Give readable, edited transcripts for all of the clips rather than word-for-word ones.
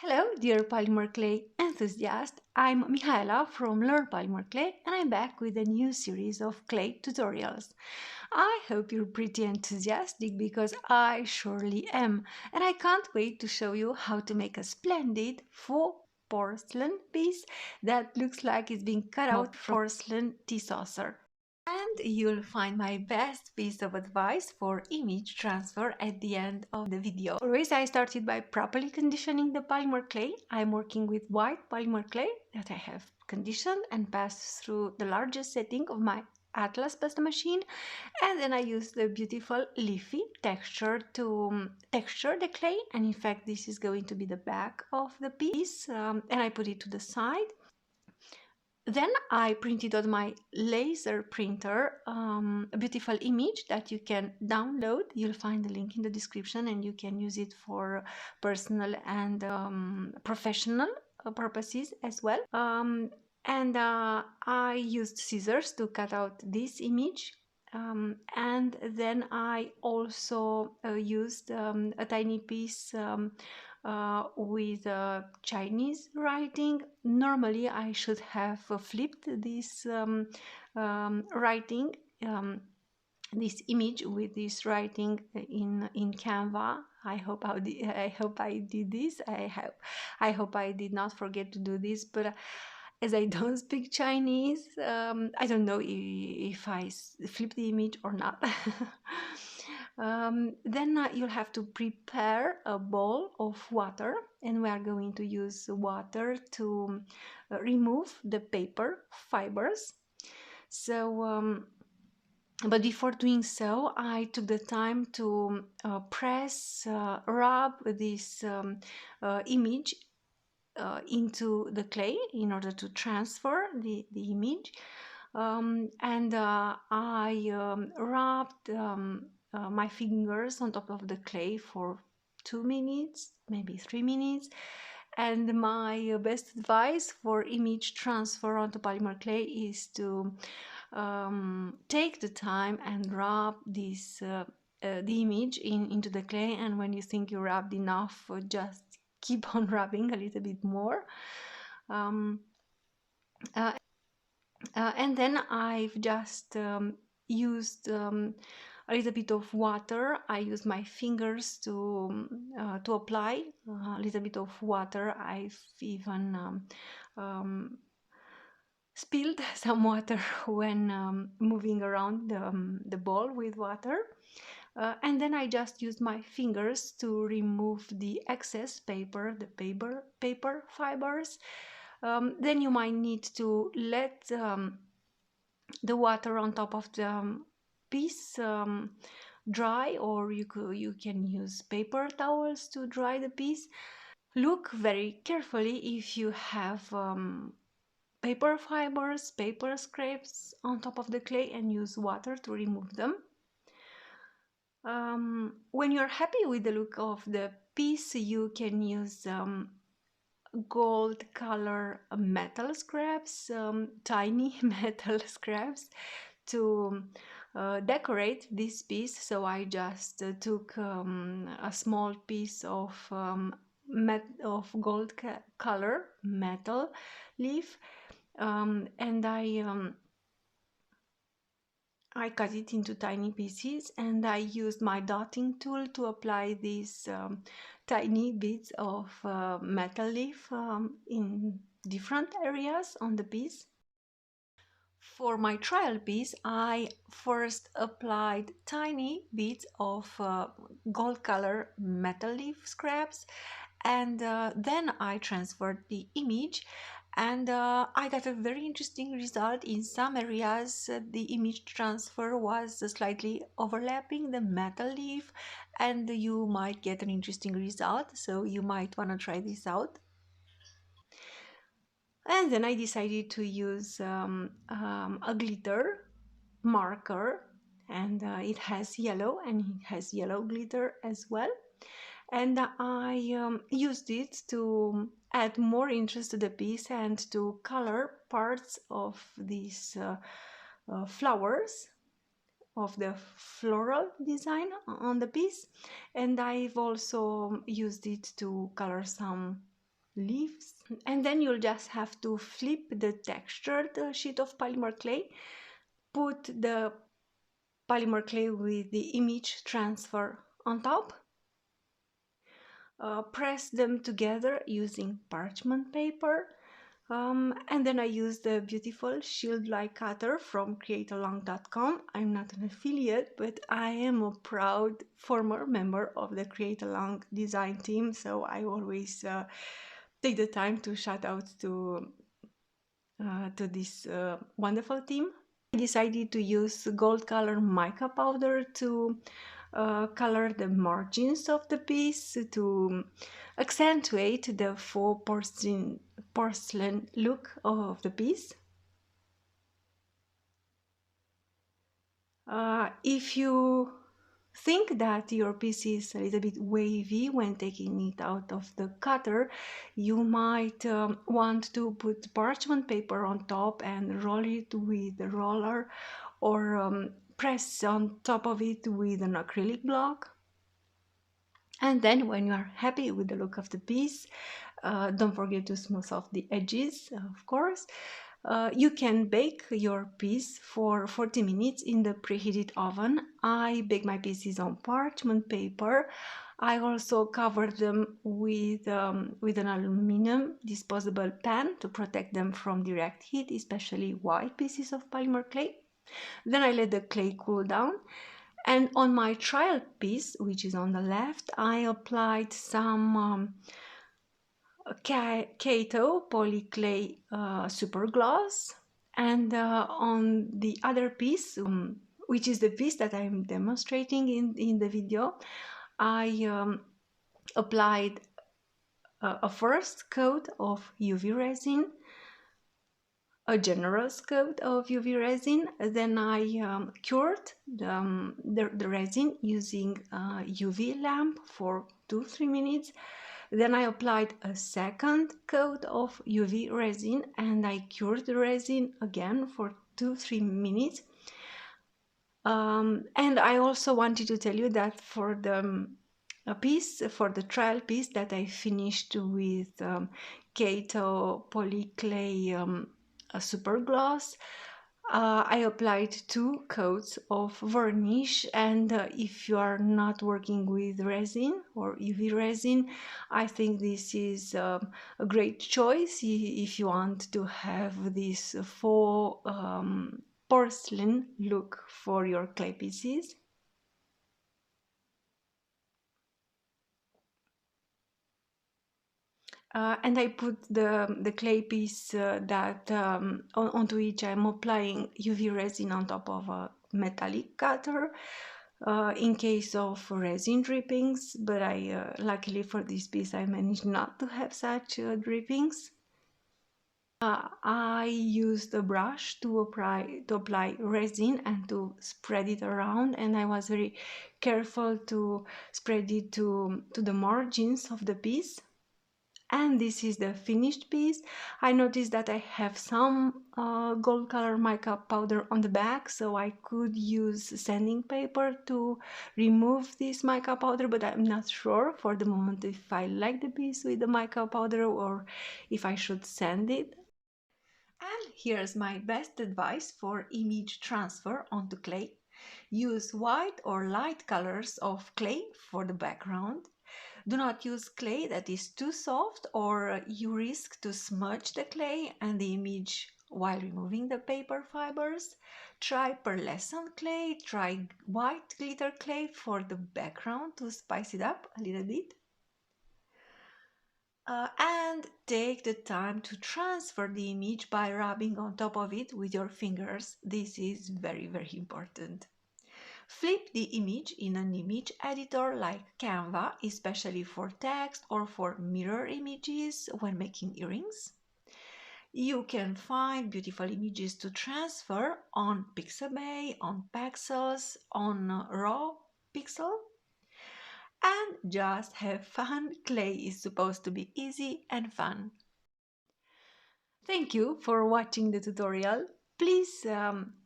Hello, dear polymer clay enthusiast. I'm Michaela from Learn Polymer Clay, and I'm back with a new series of clay tutorials. I hope you're pretty enthusiastic because I surely am, and I can't wait to show you how to make a splendid faux porcelain piece that looks like it's been cut out from a porcelain tea saucer. And you'll find my best piece of advice for image transfer at the end of the video. Always, I started by properly conditioning the polymer clay. I'm working with white polymer clay that I have conditioned and passed through the largest setting of my Atlas pasta machine, and then I use the beautiful leafy texture to texture the clay, and in fact this is going to be the back of the piece, and I put it to the side. Then I printed on my laser printer a beautiful image that you can download. You'll find the link in the description, and you can use it for personal and professional purposes as well. I used scissors to cut out this image. And then I also used a tiny piece with Chinese writing. Normally I should have flipped this writing, this image with this writing in Canva. I hope I did this. I hope I did not forget to do this, but as I don't speak Chinese, I don't know if I flip the image or not. Then you'll have to prepare a bowl of water, and we are going to use water to remove the paper fibers. So, but before doing so, I took the time to rub this image into the clay in order to transfer the image. I rubbed my fingers on top of the clay for 2 minutes, maybe 3 minutes. And my best advice for image transfer onto polymer clay is to take the time and rub this the image into the clay, and when you think you rubbed enough, just keep on rubbing a little bit more. And then I've just used a little bit of water. I use my fingers to apply a little bit of water. I've even spilled some water when moving around the bowl with water. And then I just used my fingers to remove the excess paper, the paper fibers. Then you might need to let the water on top of the piece dry, or you can use paper towels to dry the piece. Look very carefully if you have paper fibers, paper scraps on top of the clay, and use water to remove them. When you're happy with the look of the piece, you can use gold color metal scraps, tiny metal scraps, to decorate this piece. So I just took a small piece of gold color metal leaf, and I cut it into tiny pieces, and I used my dotting tool to apply these tiny bits of metal leaf in different areas on the piece. For my trial piece, I first applied tiny bits of gold color metal leaf scraps, and then I transferred the image, and I got a very interesting result. In some areas the image transfer was slightly overlapping the metal leaf, and you might get an interesting result, so you might want to try this out. And then I decided to use a glitter marker, and it has yellow, and it has yellow glitter as well. And I used it to add more interest to the piece and to color parts of these flowers, of the floral design on the piece. And I've also used it to color some leaves. And then you'll just have to flip the textured sheet of polymer clay, put the polymer clay with the image transfer on top, press them together using parchment paper, and then I use the beautiful shield-like cutter from createalong.com. I'm not an affiliate, but I am a proud former member of the Create Along design team, so I always take the time to shout out to this wonderful team. I decided to use gold color mica powder to color the margins of the piece to accentuate the faux porcelain look of the piece. If you think that your piece is a little bit wavy when taking it out of the cutter, you might want to put parchment paper on top and roll it with the roller, or press on top of it with an acrylic block. And then when you are happy with the look of the piece, don't forget to smooth off the edges, of course. You can bake your piece for 40 minutes in the preheated oven. I bake my pieces on parchment paper. I also cover them with an aluminum disposable pan to protect them from direct heat, especially white pieces of polymer clay. Then I let the clay cool down. And on my trial piece, which is on the left, I applied some Kato polyclay super gloss, and on the other piece, which is the piece that I'm demonstrating in the video, I applied a first coat of UV resin, a generous coat of UV resin. Then I cured the resin using a UV lamp for 2-3 minutes. Then I applied a second coat of UV resin and I cured the resin again for 2-3 minutes. And I also wanted to tell you that for the for the trial piece that I finished with Kato polyclay super gloss, I applied 2 coats of varnish, and if you are not working with resin or UV resin, I think this is a great choice if you want to have this faux porcelain look for your clay pieces. And I put the clay piece onto which I'm applying UV resin on top of a metallic cutter in case of resin drippings, but luckily for this piece I managed not to have such drippings. I used a brush to apply resin and to spread it around, and I was very careful to spread it to the margins of the piece. And this is the finished piece. I noticed that I have some gold color mica powder on the back, so I could use sanding paper to remove this mica powder, but I'm not sure for the moment if I like the piece with the mica powder or if I should sand it. And here's my best advice for image transfer onto clay. Use white or light colors of clay for the background. Do not use clay that is too soft, or you risk to smudge the clay and the image while removing the paper fibers. Try pearlescent clay, try white glitter clay for the background to spice it up a little bit. And take the time to transfer the image by rubbing on top of it with your fingers. This is very, very important. Flip the image in an image editor like Canva, especially for text or for mirror images when making earrings. You can find beautiful images to transfer on Pixabay, on Pexels, on Raw Pixel. And just have fun. Clay is supposed to be easy and fun. Thank you for watching the tutorial. Please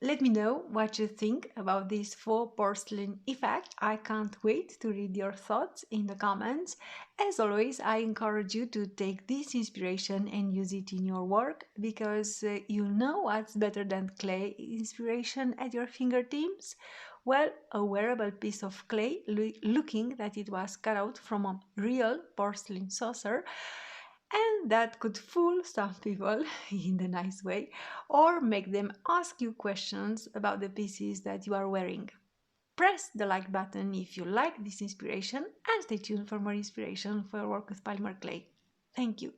let me know what you think about this faux porcelain effect. I can't wait to read your thoughts in the comments. As always, I encourage you to take this inspiration and use it in your work because you know what's better than clay inspiration at your fingertips? Well, a wearable piece of clay looking that it was cut out from a real porcelain saucer, and that could fool some people in the nice way or make them ask you questions about the pieces that you are wearing. Press the like button if you like this inspiration and stay tuned for more inspiration for your work with polymer clay. Thank you.